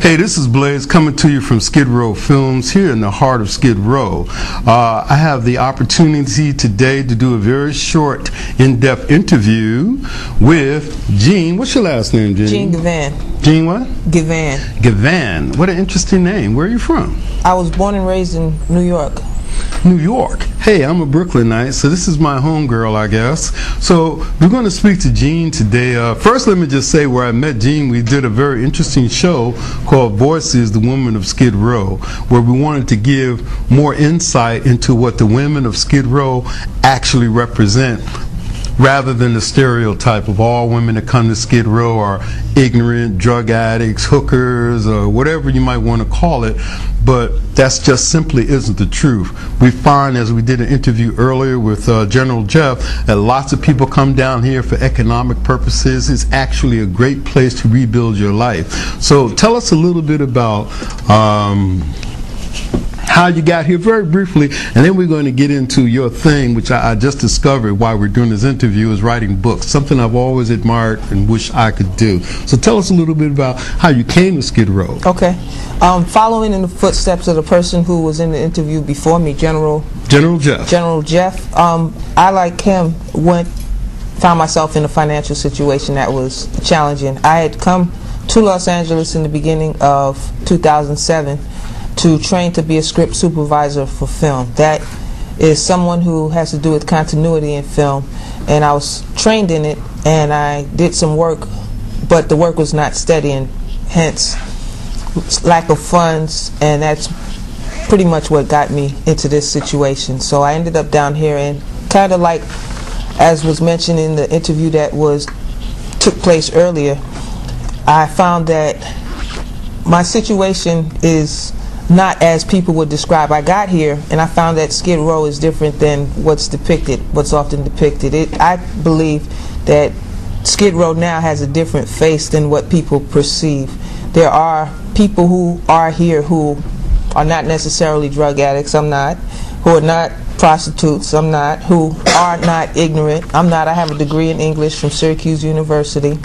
Hey, this is Blaze coming to you from Skid Row Films here in the heart of Skid Row. I have the opportunity today to do a very short, in-depth interview with Jean. What's your last name, Jean? Jean Givan. Jean what? Givan. Givan. What an interesting name. Where are you from? I was born and raised in New York. New York. Hey, I'm a Brooklynite, so this is my home girl, I guess. So we're going to speak to Jean today. First, let me just say where I met Jean, we did a very interesting show called Voices, the Women of Skid Row, where we wanted to give more insight into what the women of Skid Row actually represent, rather than the stereotype of all women that come to Skid Row are ignorant, drug addicts, hookers, or whatever you might want to call it. But that's just simply isn't the truth. We find, as we did an interview earlier with General Jeff, that lots of people come down here for economic purposes. It's actually a great place to rebuild your life. So tell us a little bit about how you got here, very briefly, and then we're going to get into your thing, which I just discovered while we're doing this interview, is writing books, something I've always admired and wish I could do. So tell us a little bit about how you came to Skid Row. Okay. Following in the footsteps of the person who was in the interview before me, General Jeff. General Jeff. I, like him, found myself in a financial situation that was challenging. I had come to Los Angeles in the beginning of 2007 to train to be a script supervisor for film. That is someone who has to do with continuity in film, and I was trained in it, and I did some work, but the work was not steady, and hence lack of funds, and that's pretty much what got me into this situation. So I ended up down here, and kind of like as was mentioned in the interview that took place earlier, I found that my situation is not as people would describe. I got here and I found that Skid Row is different than what's often depicted. I believe that Skid Row now has a different face than what people perceive. There are people who are here who are not necessarily drug addicts. I'm not. Who are not prostitutes. I'm not. Who are not ignorant. I'm not. I have a degree in English from Syracuse University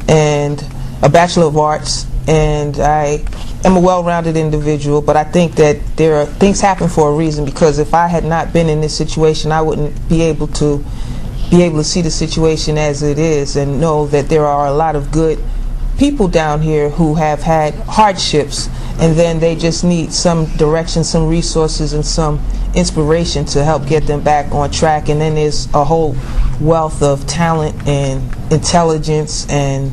and a Bachelor of Arts, and I am a well-rounded individual, but I think that things happen for a reason, because if I had not been in this situation, I wouldn't be able to see the situation as it is and know that there are a lot of good people down here who have had hardships, and then they just need some direction, some resources, and some inspiration to help get them back on track. And then there's a whole wealth of talent and intelligence and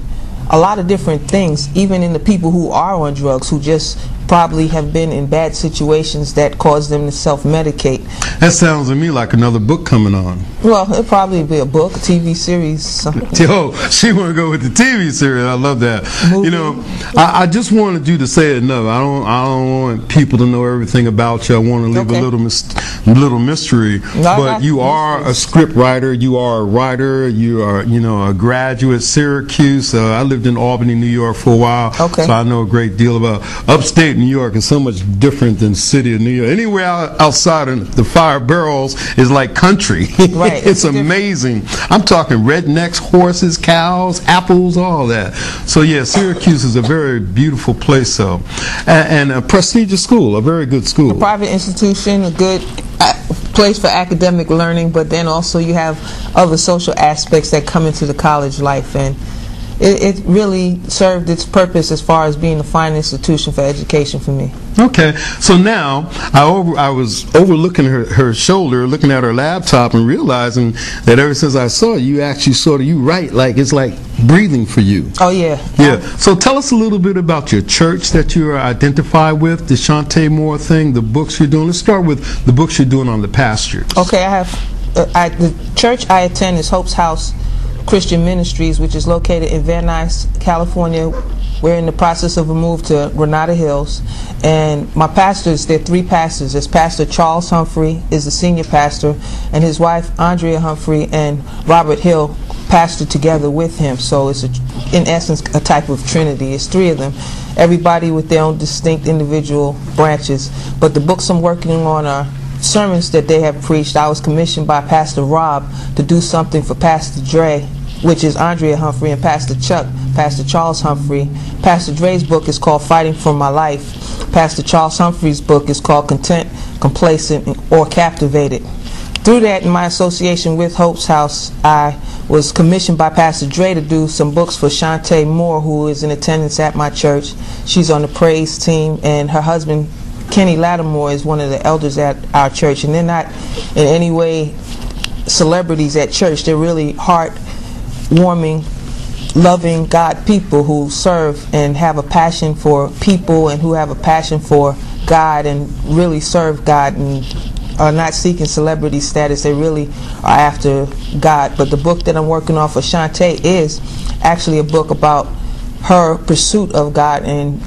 a lot of different things, even in the people who are on drugs, who just probably have been in bad situations that cause them to self-medicate. That sounds to me like another book coming on. Well, it'll probably be a book, a TV series, something. Yo, she want to go with the TV series. I love that. Movie. You know, I just wanted you to say it enough. I don't want people to know everything about you. I want to leave a little mystery. But you are a script writer. You are a writer. You are, a graduate, Syracuse. I lived in Albany, New York for a while, so I know a great deal about upstate New York. Is so much different than city of New York. Anywhere outside of the 5 boroughs is like country. Right. It's amazing. I'm talking rednecks, horses, cows, apples, all that. So yeah, Syracuse is a very beautiful place, so, and a prestigious school, a very good school. A private institution, a good place for academic learning, but then also you have other social aspects that come into the college life, and it really served its purpose as far as being a fine institution for education for me. Okay, so now I was overlooking her shoulder, looking at her laptop, and realizing that ever since I saw you actually you write like it's like breathing for you. Oh yeah. Yeah. So tell us a little bit about your church that you are identified with, the Shantae Moore thing, the books you're doing. Let's start with the books you're doing on the pastures. Okay, I have the church I attend is Hope's House Christian Ministries, which is located in Van Nuys, California. We're in the process of a move to Granada Hills, and my pastors, there are 3 pastors. There's Pastor Charles Humphrey is the senior pastor, and his wife Andrea Humphrey and Robert Hill pastor together with him. So it's in essence a type of trinity. It's 3 of them, everybody with their own distinct individual branches. But the books I'm working on are sermons that they have preached. I was commissioned by Pastor Rob to do something for Pastor Dre which is Andrea Humphrey, and Pastor Chuck, Pastor Charles Humphrey. Pastor Dre's book is called Fighting for My Life. Pastor Charles Humphrey's book is called Content, Complacent, or Captivated. Through that, in my association with Hope's House, I was commissioned by Pastor Dre to do some books for Shantae Moore, who is in attendance at my church. She's on the praise team, and her husband, Kenny Lattimore, is one of the elders at our church. And they're not in any way celebrities at church. They're really heart-warming, loving God people who serve and have a passion for people and who have a passion for God and really serve God and are not seeking celebrity status. They really are after God. But the book that I'm working on for Shantae is actually a book about her pursuit of God, and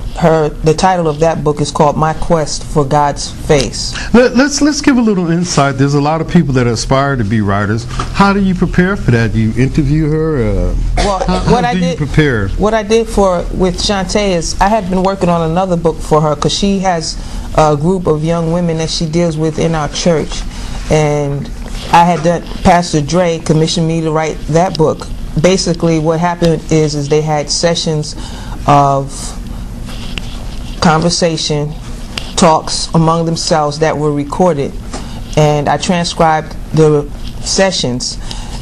the title of that book is called My Quest for God's Face. Let's give a little insight. There's a lot of people that aspire to be writers. How do you prepare for that? Do you interview her? Well, how do you prepare? What I did with Shantae is I had been working on another book for her, because she has a group of young women that she deals with in our church, and I had done, Pastor Dre commissioned me to write that book. Basically what happened is they had sessions of conversation, talks among themselves that were recorded, and I transcribed the sessions.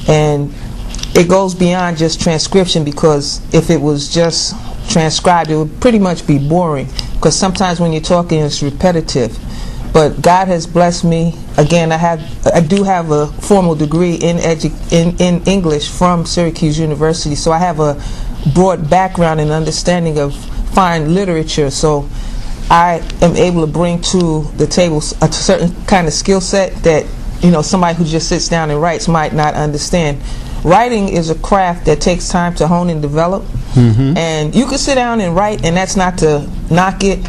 And it goes beyond just transcription, because if it was just transcribed, it would pretty much be boring, because sometimes when you're talking it's repetitive. But God has blessed me. Again, I do have a formal degree in English from Syracuse University, so I have a broad background and understanding of fine literature. So I am able to bring to the table a certain kind of skill set that, you know, somebody who just sits down and writes might not understand. Writing is a craft that takes time to hone and develop, and you can sit down and write, and that's not to knock it,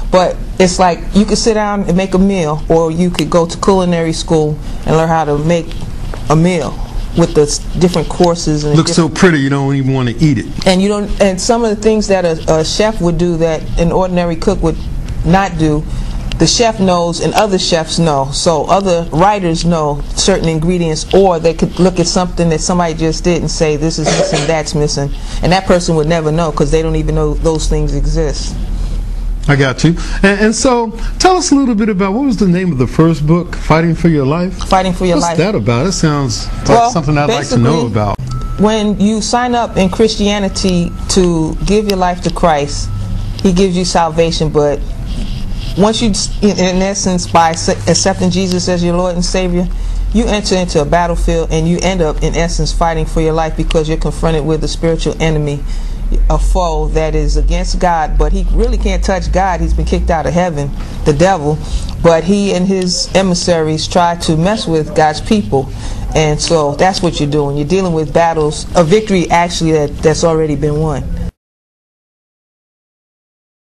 but it's like you could sit down and make a meal, or you could go to culinary school and learn how to make a meal with the different courses. And looks so pretty, you don't even want to eat it. And you don't. And some of the things that a chef would do that an ordinary cook would not do, the chef knows and other chefs know. So other writers know certain ingredients, or they could look at something that somebody just did and say, this is missing, that's missing, and that person would never know, because they don't even know those things exist. I got you. And so, tell us a little bit about, what was the name of the first book, Fighting for Your Life? Fighting for Your Life. What's that about? It sounds like something I'd like to know about. When you sign up in Christianity to give your life to Christ, He gives you salvation, but once you, in essence, by accepting Jesus as your Lord and Savior, you enter into a battlefield, and you end up, in essence, fighting for your life, because you're confronted with a spiritual enemy, a foe that is against God, but he really can't touch God. He's been kicked out of heaven, the devil, but he and his emissaries try to mess with God's people. And so that's what you're doing. You're dealing with battles, a victory actually that's already been won.